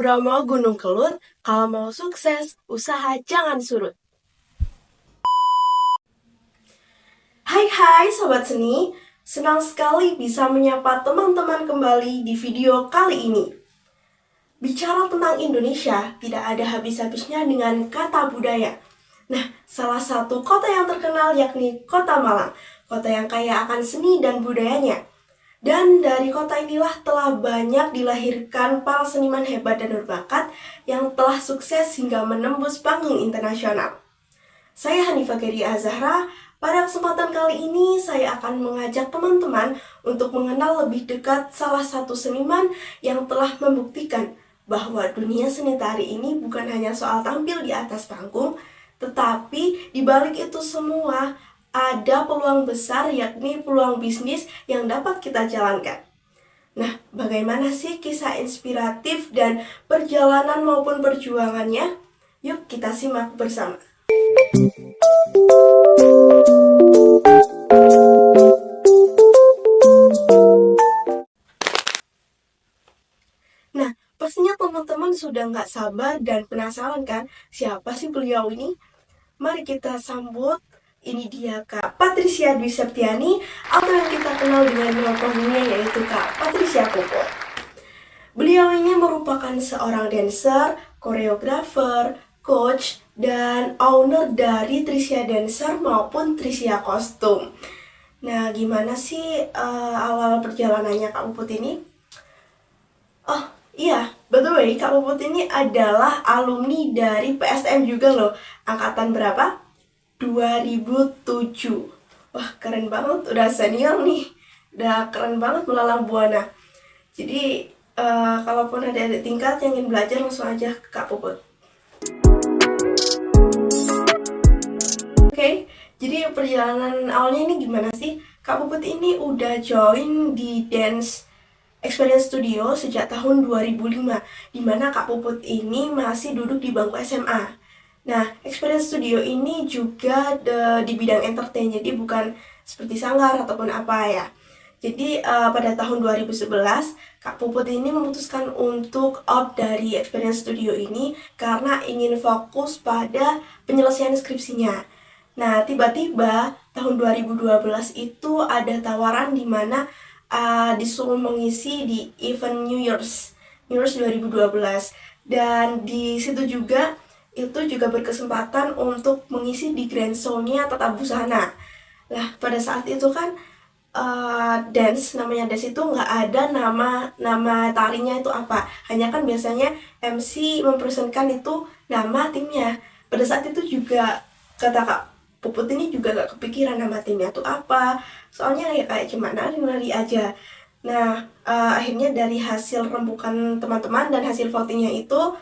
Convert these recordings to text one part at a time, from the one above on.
Bromo Gunung Kelut, kalau mau sukses, usaha jangan surut. Hai Sobat Seni, senang sekali bisa menyapa teman-teman kembali di video kali ini. Bicara tentang Indonesia, tidak ada habis-habisnya dengan kata budaya. Nah, salah satu kota yang terkenal yakni Kota Malang, kota yang kaya akan seni dan budayanya. Dan dari kota inilah telah banyak dilahirkan para seniman hebat dan berbakat yang telah sukses hingga menembus panggung internasional. Saya Hanifah Geria Azahra. Pada kesempatan kali ini saya akan mengajak teman-teman untuk mengenal lebih dekat salah satu seniman yang telah membuktikan bahwa dunia seni tari ini bukan hanya soal tampil di atas panggung, tetapi di balik itu semua ada peluang besar, yakni peluang bisnis yang dapat kita jalankan. Nah, bagaimana sih kisah inspiratif dan perjalanan maupun perjuangannya? Yuk kita simak bersama. Nah, pastinya teman-teman sudah nggak sabar dan penasaran kan siapa sih beliau ini? Mari kita sambut. Ini dia Kak Patricia Dwi Septiani, atau yang kita kenal dengan nama panggungnya yaitu Kak Patricia Puput. Beliau ini merupakan seorang dancer, koreografer, coach, dan owner dari Tricia Dancer maupun Tricia Kostum. Nah, gimana sih awal perjalanannya Kak Puput ini? Oh iya, by the way, Kak Puput ini adalah alumni dari PSM juga loh. Angkatan berapa? 2007. Wah, keren banget, udah senior nih. Udah keren banget melalang buana. Jadi, kalaupun ada adik tingkat yang ingin belajar, langsung aja ke Kak Puput. Oke, jadi perjalanan awalnya ini gimana sih? Kak Puput ini udah join di Dance Experience Studio sejak tahun 2005, dimana Kak Puput ini masih duduk di bangku SMA. Nah, Experience Studio ini juga di bidang entertain, jadi bukan seperti sanggar ataupun apa ya. Jadi pada tahun 2011, Kak Puput ini memutuskan untuk out dari Experience Studio ini karena ingin fokus pada penyelesaian skripsinya. Nah, tiba-tiba tahun 2012 itu ada tawaran di mana disuruh mengisi di event New Year's 2012. Dan di situ juga berkesempatan untuk mengisi di Grand Show-nya Tata Busana. Nah, pada saat itu kan namanya dance itu nggak ada nama tarinya itu apa. Hanya kan biasanya MC mempresentkan itu nama timnya. Pada saat itu juga kata Kak Puput ini juga gak kepikiran nama timnya itu apa. Soalnya ya kayak cuma nari-nari aja. Nah, akhirnya dari hasil rembukan teman-teman dan hasil votingnya itu,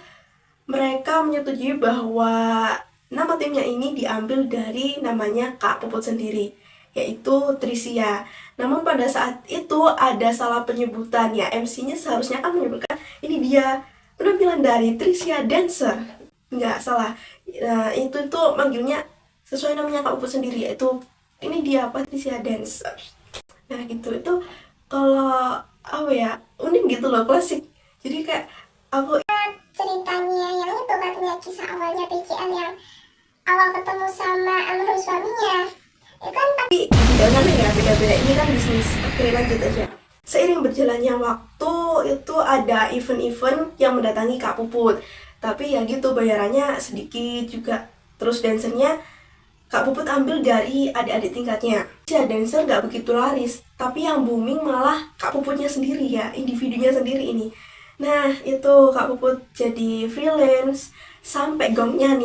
mereka menyetujui bahwa nama timnya ini diambil dari namanya Kak Puput sendiri, yaitu Tricia. Namun pada saat itu ada salah penyebutan ya, MC-nya seharusnya kan menyebutkan ini dia penampilan dari Tricia Dancer. Nggak salah. Nah, itu manggilnya sesuai namanya Kak Puput sendiri, yaitu ini dia Patricia Dancer. Nah gitu, itu kalau apa ya, unik gitu loh, klasik. Jadi kayak aku ceritanya yang itu katanya kisah awalnya PCL yang awal ketemu sama almarhum suaminya itu kan tapi bidangannya ya beda-beda, ini kan bisnis. Oke, lanjut aja. Seiring berjalannya waktu itu ada event-event yang mendatangi Kak Puput, tapi ya gitu bayarannya sedikit juga. Terus dancernya Kak Puput ambil dari adik-adik tingkatnya. Ya, dancer gak begitu laris, tapi yang booming malah Kak Puputnya sendiri ya, individunya sendiri ini. Nah, itu Kak Puput jadi freelance, sampai gongnya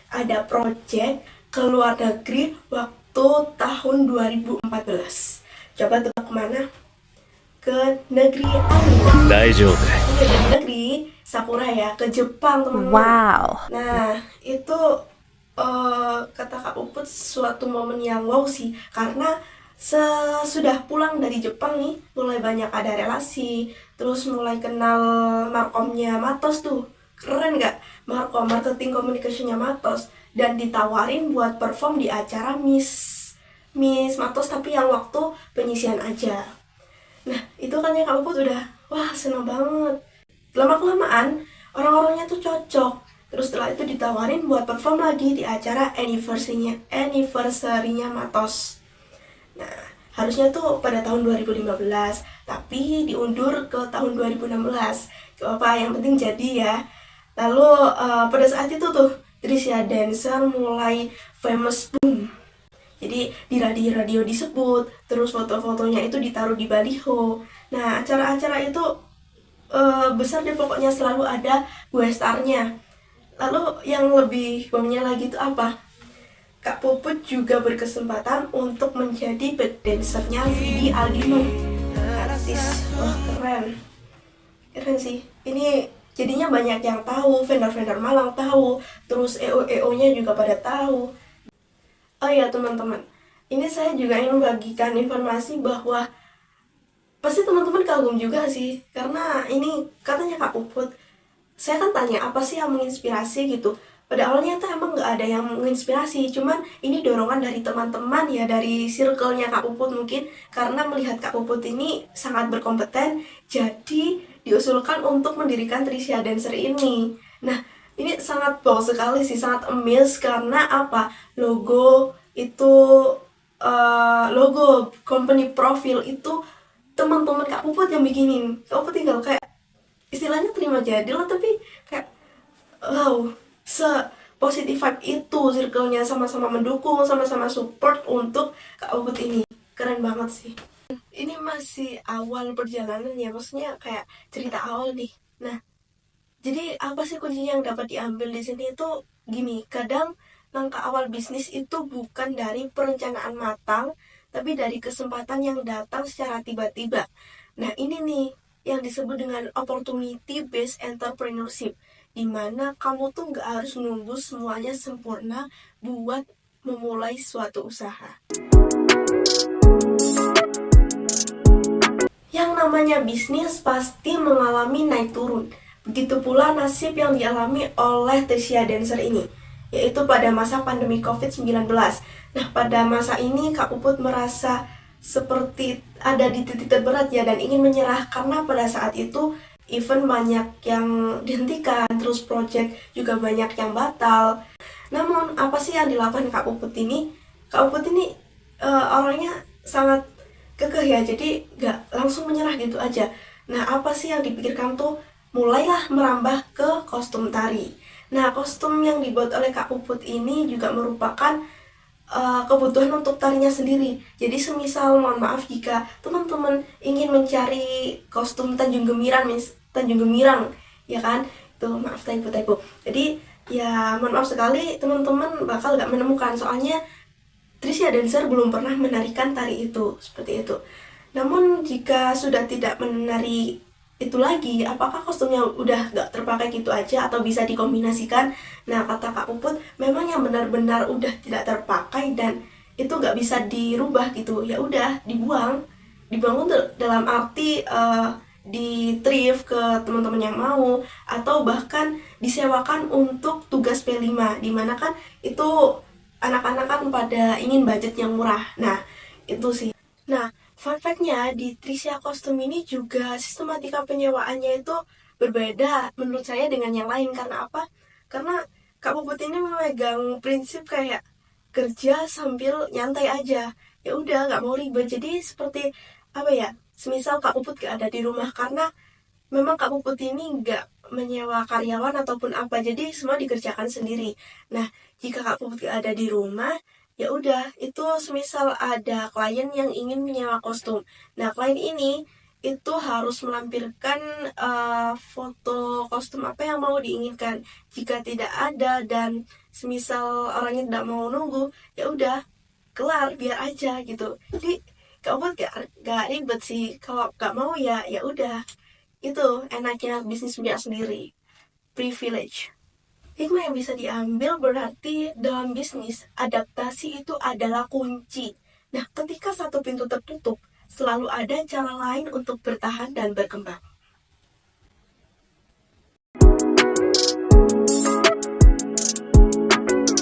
ada project ke luar negeri waktu tahun 2014. Coba tebak kemana? Ke negeri Anime. Ke negeri Sakura ya, ke Jepang teman-teman. Wow. Nah, itu kata Kak Puput suatu momen yang wow sih, karena sesudah pulang dari Jepang nih, mulai banyak ada relasi, terus mulai kenal markomnya Matos tuh, keren gak? Markom, marketing communication-nya Matos, dan ditawarin buat perform di acara Miss Matos, tapi yang waktu penyisian aja. Nah, itu kan ya Kak Puput udah, wah seneng banget. Lama-kelamaan orang-orangnya tuh cocok. Terus setelah itu ditawarin buat perform lagi di acara anniversary-nya Matos. Nah, harusnya tuh pada tahun 2015, tapi diundur ke tahun 2016. Gak apa, yang penting jadi ya. Lalu pada saat itu tuh Trisha Dancer mulai famous boom. Jadi di radio-radio disebut, terus foto-fotonya itu ditaruh di baliho. Nah, acara-acara itu besar deh, pokoknya selalu ada guest star-nya. Lalu yang lebih bomnya lagi itu apa? Kak Puput juga berkesempatan untuk menjadi back dancernya Vidi Aldino, artis. Wah, keren sih. Ini jadinya banyak yang tahu, vendor-vendor Malang tahu, terus EO-EO-nya juga pada tahu. Oh ya teman-teman, ini saya juga ingin membagikan informasi bahwa pasti teman-teman kagum juga sih, karena ini katanya Kak Puput. Saya kan tanya apa sih yang menginspirasi gitu. Pada awalnya tuh emang nggak ada yang menginspirasi, cuman ini dorongan dari teman-teman ya, dari circle-nya Kak Puput mungkin, karena melihat Kak Puput ini sangat berkompeten, jadi diusulkan untuk mendirikan Trisha Dancer ini. Nah, ini sangat wow sekali sih, sangat amazed karena apa? Logo company profil itu teman-teman Kak Puput yang bikinin. Kak Puput tinggal kayak istilahnya terima jadi lah, tapi kayak wow, se positif vibe itu, circle-nya sama-sama mendukung, sama-sama support untuk Kak Puput ini. Keren banget sih. Ini masih awal perjalanan ya, maksudnya kayak cerita awal nih. Nah, jadi apa sih kuncinya yang dapat diambil di sini itu gini, kadang langkah awal bisnis itu bukan dari perencanaan matang, tapi dari kesempatan yang datang secara tiba-tiba. Nah, ini nih yang disebut dengan opportunity based entrepreneurship, di mana kamu tuh nggak harus nunggu semuanya sempurna buat memulai suatu usaha. Yang namanya bisnis pasti mengalami naik turun. Begitu pula nasib yang dialami oleh Trisha Dancer ini, yaitu pada masa pandemi COVID-19. Nah, pada masa ini Kak Puput merasa seperti ada di titik terberat ya, dan ingin menyerah karena pada saat itu event banyak yang dihentikan, terus project juga banyak yang batal. Namun, apa sih yang dilakukan Kak Puput ini? Kak Puput ini orangnya sangat kekeh ya, jadi gak langsung menyerah gitu aja. Nah, apa sih yang dipikirkan tuh? Mulailah merambah ke kostum tari. Nah, kostum yang dibuat oleh Kak Puput ini juga merupakan kebutuhan untuk tarinya sendiri. Jadi semisal, mohon maaf jika teman-teman ingin mencari kostum Tanjung Gemiran, ya kan? Itu maaf typo. Jadi ya mohon maaf sekali teman-teman bakal gak menemukan, soalnya Trisha Dancer belum pernah menarikan tari itu, seperti itu. Namun jika sudah tidak menari itu lagi, apakah kostumnya udah gak terpakai gitu aja atau bisa dikombinasikan? Nah, kata Kak Puput, memang yang benar-benar udah tidak terpakai dan itu gak bisa dirubah gitu, ya udah dibuang dalam arti di thrift ke teman-teman yang mau, atau bahkan disewakan untuk tugas P5, dimana kan itu anak-anak kan pada ingin budget yang murah. Nah, itu sih. Nah, fun fact-nya di Trisha kostum ini juga sistematika penyewaannya itu berbeda menurut saya dengan yang lain. Karena apa? Karena Kak Puput ini memegang prinsip kayak kerja sambil nyantai aja. Ya udah, nggak mau ribet. Jadi seperti apa ya? Semisal Kak Puput gak ada di rumah, karena memang Kak Puput ini nggak menyewa karyawan ataupun apa, jadi semua dikerjakan sendiri. Nah, jika Kak Puput gak ada di rumah, ya udah, itu semisal ada klien yang ingin menyewa kostum. Nah, klien ini itu harus melampirkan foto kostum apa yang mau diinginkan. Jika tidak ada dan semisal orangnya tidak mau nunggu, ya udah, kelar, biar aja gitu. Jadi Kak Puput gak ribet sih. Kalau gak mau ya udah. Itu enaknya bisnis punya sendiri. Privilege. Hikmah yang bisa diambil berarti dalam bisnis, adaptasi itu adalah kunci. Nah, ketika satu pintu tertutup, selalu ada cara lain untuk bertahan dan berkembang.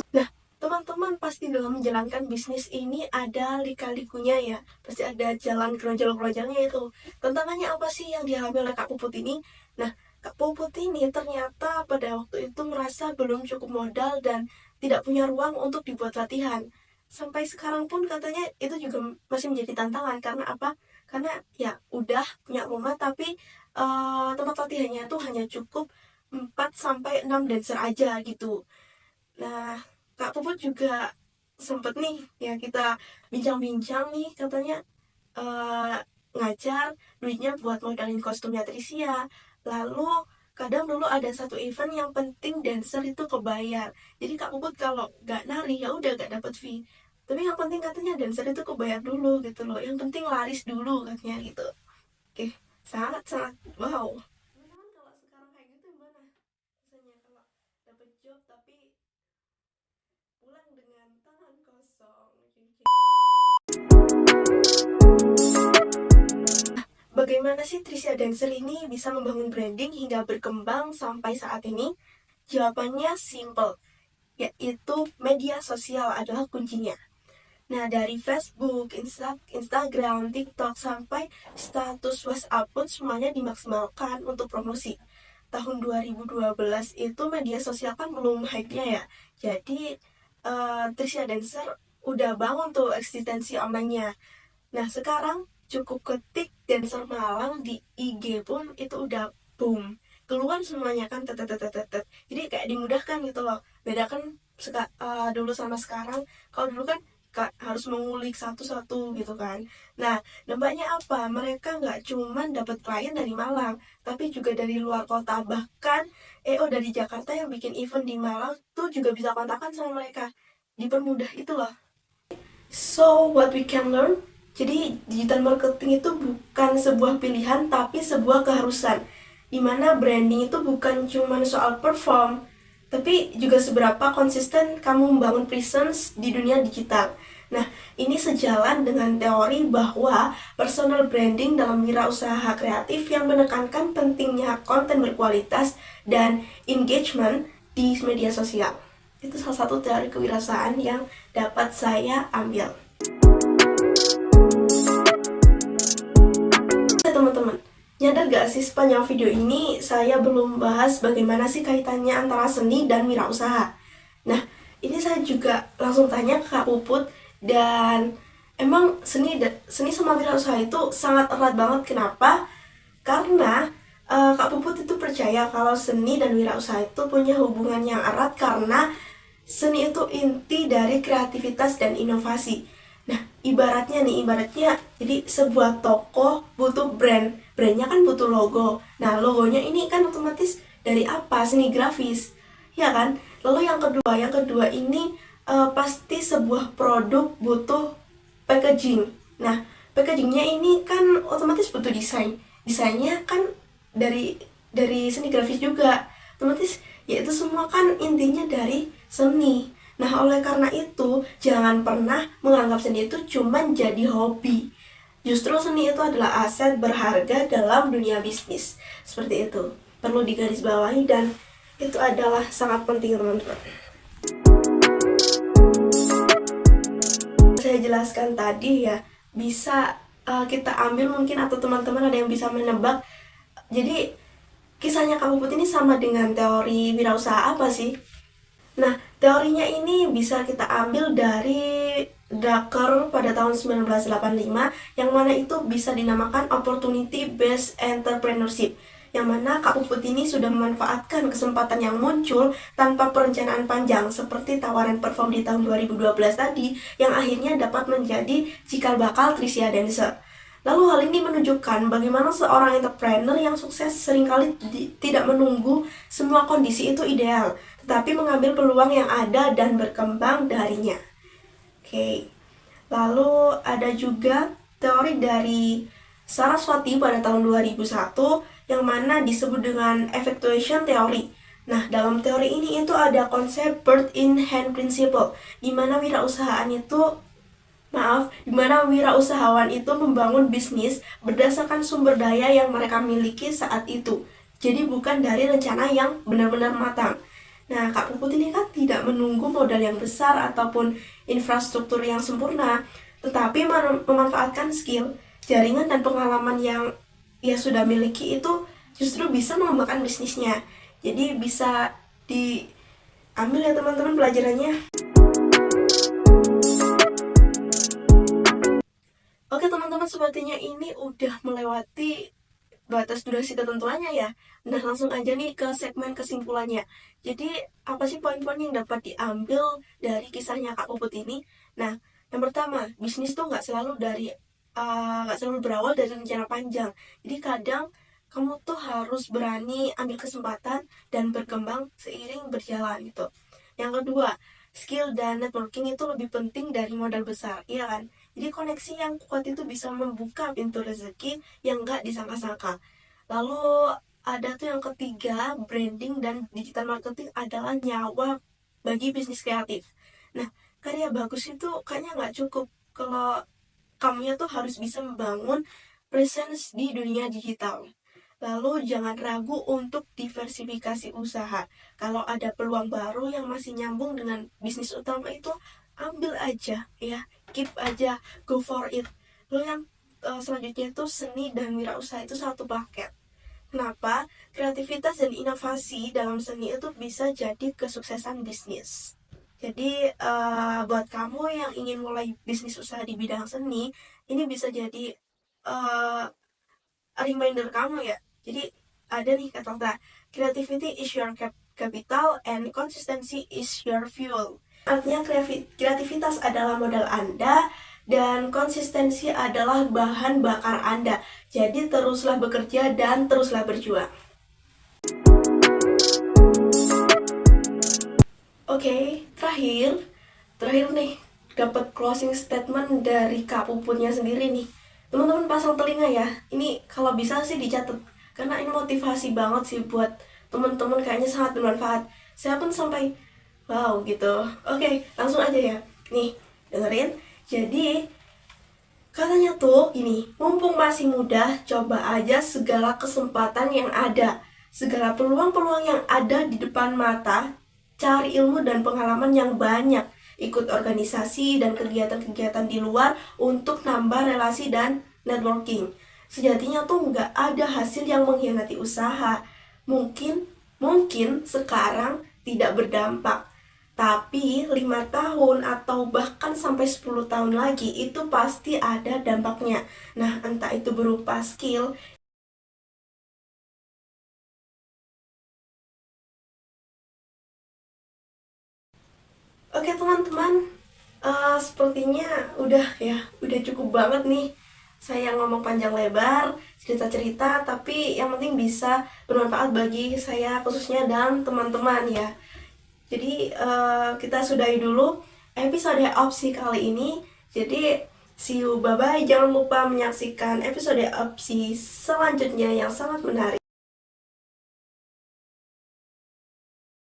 Nah, teman-teman pasti dalam menjalankan bisnis ini ada lika-likunya ya. Pasti ada jalan keronjol-keronjolnya itu. Tantangannya apa sih yang dialami oleh Kak Puput ini? Nah, Kak Puput ini ternyata pada waktu itu merasa belum cukup modal dan tidak punya ruang untuk dibuat latihan. Sampai sekarang pun katanya itu juga masih menjadi tantangan. Karena apa? Karena ya udah punya rumah tapi tempat latihannya itu hanya cukup 4 sampai 6 dancer aja gitu. Nah, Kak Puput juga sempet nih ya kita bincang-bincang nih, katanya eh, ngajar duitnya buat modalin kostumnya Trisia. Lalu kadang dulu ada satu event yang penting dancer itu kebayar. Jadi Kak Puput kalau nggak nari ya udah nggak dapet fee. Tapi yang penting katanya dancer itu kebayar dulu gitu loh. Yang penting laris dulu katanya gitu. Oke, sangat-sangat wow. Teman-teman kalau sekarang kayak gitu gimana? Rasanya kalau dapet job tapi pulang dengan tangan kosong. Bagaimana sih Trisha Dancer ini bisa membangun branding hingga berkembang sampai saat ini? Jawabannya simple, yaitu media sosial adalah kuncinya. Nah, dari Facebook, Instagram, TikTok, sampai status WhatsApp pun semuanya dimaksimalkan untuk promosi. Tahun 2012 itu media sosial kan belum hype-nya ya. Jadi, Trisha Dancer udah bangun tuh eksistensi online-nya. Nah, sekarang cukup ketik Dancer Malang di IG pun itu udah boom. Keluar semuanya kan tetetetetet. Jadi kayak dimudahkan gitu loh. Beda kan dulu sama sekarang. Kalau dulu kan harus mengulik satu-satu gitu kan. Nah, dampaknya apa? Mereka nggak cuman dapat klien dari Malang, tapi juga dari luar kota. Bahkan EO dari Jakarta yang bikin event di Malang tuh juga bisa kontakkan sama mereka. Dipermudah itu loh. So, what we can learn? Jadi, digital marketing itu bukan sebuah pilihan, tapi sebuah keharusan. Dimana branding itu bukan cuma soal perform, tapi juga seberapa konsisten kamu membangun presence di dunia digital. Nah, ini sejalan dengan teori bahwa personal branding dalam wirausaha kreatif yang menekankan pentingnya konten berkualitas dan engagement di media sosial. Itu salah satu teori kewirausahaan yang dapat saya ambil. Teman-teman, nyadar gak sih sepanjang video ini saya belum bahas bagaimana sih kaitannya antara seni dan wirausaha. Nah, ini saya juga langsung tanya ke Kak Puput, dan emang seni sama wirausaha itu sangat erat banget. Kenapa? Karena Kak Puput itu percaya kalau seni dan wirausaha itu punya hubungan yang erat karena seni itu inti dari kreativitas dan inovasi. Nah, ibaratnya jadi sebuah toko butuh brandnya kan butuh logo. Nah, logonya ini kan otomatis dari apa? Seni grafis, ya kan? Lalu yang kedua ini pasti sebuah produk butuh packaging. Nah, packagingnya ini kan otomatis butuh desainnya kan dari seni grafis juga. Otomatis ya itu semua kan intinya dari seni. Nah, oleh karena itu jangan pernah menganggap seni itu cuma jadi hobi. Justru seni itu adalah aset berharga dalam dunia bisnis. Seperti itu. Perlu digarisbawahi dan itu adalah sangat penting, teman-teman. Saya jelaskan tadi ya, bisa kita ambil mungkin, atau teman-teman ada yang bisa menebak. Jadi kisahnya Kak Puput ini sama dengan teori wirausaha apa sih? Nah, teorinya ini bisa kita ambil dari Drucker pada tahun 1985, yang mana itu bisa dinamakan Opportunity Based Entrepreneurship, yang mana Kak Puput ini sudah memanfaatkan kesempatan yang muncul tanpa perencanaan panjang seperti tawaran perform di tahun 2012 tadi, yang akhirnya dapat menjadi cikal bakal Trisha Dancer. Lalu hal ini menunjukkan bagaimana seorang entrepreneur yang sukses seringkali tidak menunggu semua kondisi itu ideal, tetapi mengambil peluang yang ada dan berkembang darinya. Oke. Lalu ada juga teori dari Saraswati pada tahun 2001 yang mana disebut dengan effectuation theory. Nah, dalam teori ini itu ada konsep bird in hand principle, di mana wirausahawan itu membangun bisnis berdasarkan sumber daya yang mereka miliki saat itu. Jadi bukan dari rencana yang benar-benar matang. Nah, Kak Puput ini kan tidak menunggu modal yang besar ataupun infrastruktur yang sempurna, tetapi memanfaatkan skill, jaringan, dan pengalaman yang ia sudah miliki itu justru bisa mengembangkan bisnisnya. Jadi bisa diambil ya teman-teman pelajarannya. Oke teman-teman, sepertinya ini udah melewati batas durasi ketentuannya ya. Nah, langsung aja nih ke segmen kesimpulannya. Jadi, apa sih poin-poin yang dapat diambil dari kisahnya Kak Puput ini? Nah, yang pertama, bisnis tuh nggak selalu berawal dari rencana panjang. Jadi kadang kamu tuh harus berani ambil kesempatan dan berkembang seiring berjalan gitu. Yang kedua, skill dan networking itu lebih penting dari modal besar, iya kan? Jadi koneksi yang kuat itu bisa membuka pintu rezeki yang nggak disangka-sangka. Lalu ada tuh yang ketiga, branding dan digital marketing adalah nyawa bagi bisnis kreatif. Nah, karya bagus itu kayaknya nggak cukup kalau kamunya tuh harus bisa membangun presence di dunia digital. Lalu jangan ragu untuk diversifikasi usaha. Kalau ada peluang baru yang masih nyambung dengan bisnis utama itu, ambil aja ya, keep aja, go for it. Lalu yang selanjutnya itu seni dan wirausaha itu satu paket. Kenapa? Kreativitas dan inovasi dalam seni itu bisa jadi kesuksesan bisnis. Jadi buat kamu yang ingin mulai bisnis usaha di bidang seni, ini bisa jadi uh, reminder kamu ya. Jadi ada nih kata-kata, creativity is your capital and consistency is your fuel. Artinya kreativitas adalah modal Anda dan konsistensi adalah bahan bakar Anda. Jadi teruslah bekerja dan teruslah berjuang. Oke, terakhir nih, dapat closing statement dari Kak Puputnya sendiri nih. Teman-teman pasang telinga ya. Ini kalau bisa sih dicatat, karena ini motivasi banget sih buat teman-teman, kayaknya sangat bermanfaat. Saya pun sampai wow gitu. Oke, langsung aja ya. Nih, dengerin. Jadi katanya tuh ini, mumpung masih muda, coba aja segala kesempatan yang ada, segala peluang-peluang yang ada di depan mata, cari ilmu dan pengalaman yang banyak, ikut organisasi dan kegiatan-kegiatan di luar untuk nambah relasi dan networking. Sejatinya tuh nggak ada hasil yang mengkhianati usaha. Mungkin sekarang tidak berdampak, tapi 5 tahun atau bahkan sampai 10 tahun lagi itu pasti ada dampaknya. Nah, entah itu berupa skill. Oke teman-teman, sepertinya udah cukup banget nih. Saya ngomong panjang lebar, cerita-cerita, tapi yang penting bisa bermanfaat bagi saya khususnya dan teman-teman ya. Jadi kita sudahi dulu episode opsi kali ini. Jadi see you, bye bye. Jangan lupa menyaksikan episode opsi selanjutnya yang sangat menarik.